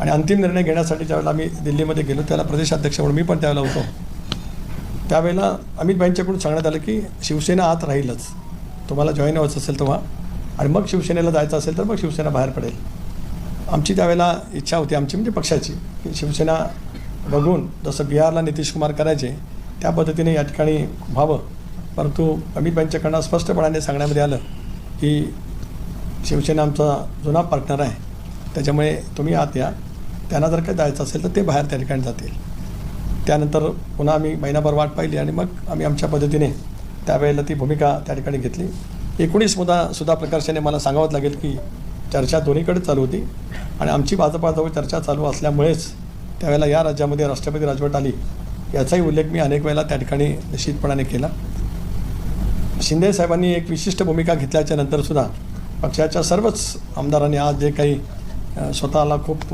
आणि अंतिम निर्णय घेण्यासाठी ज्यावेळेला आम्ही दिल्लीमध्ये गेलो त्याला प्रदेशाध्यक्ष म्हणून मी पण त्यावेळेला होतो. त्यावेळेला अमित भाईंच्याकडून सांगण्यात आलं की शिवसेना आत राहीलच, तुम्हाला जॉईन व्हायचं असेल तेव्हा, आणि मग शिवसेनेला जायचं असेल तर मग शिवसेना बाहेर पडेल. आमची त्यावेळेला इच्छा होती, आमची म्हणजे पक्षाची, की शिवसेना बघून जसं बिहारला नितीश कुमार करायचे त्या पद्धतीने या ठिकाणी व्हावं. परंतु अमित भाईंच्याकडनं स्पष्टपणाने सांगण्यामध्ये आलं की शिवसेना आमचा जुना पार्टनर आहे, त्याच्यामुळे तुम्ही आत या, त्यांना जर काय जायचं असेल तर ते बाहेर त्या ठिकाणी जातील. त्यानंतर पुन्हा आम्ही महिनाभर वाट पाहिली आणि मग आम्ही आमच्या पद्धतीने त्यावेळेला ती भूमिका त्या ठिकाणी घेतली. 19 सुद्धा प्रकर्षाने मला सांगावंच लागेल की चर्चा दोन्हीकडे चालू होती आणि आमची भाजपाजवळ चर्चा चालू असल्यामुळेच त्यावेळेला या राज्यामध्ये राष्ट्रपती राजवट आली, याचाही उल्लेख मी अनेक वेळेला त्या ठिकाणी निश्चितपणाने केला. शिंदे साहेबांनी एक विशिष्ट भूमिका घेतल्याच्या नंतरसुद्धा पक्षाच्या सर्वच आमदारांनी आज जे काही स्वतःला खूप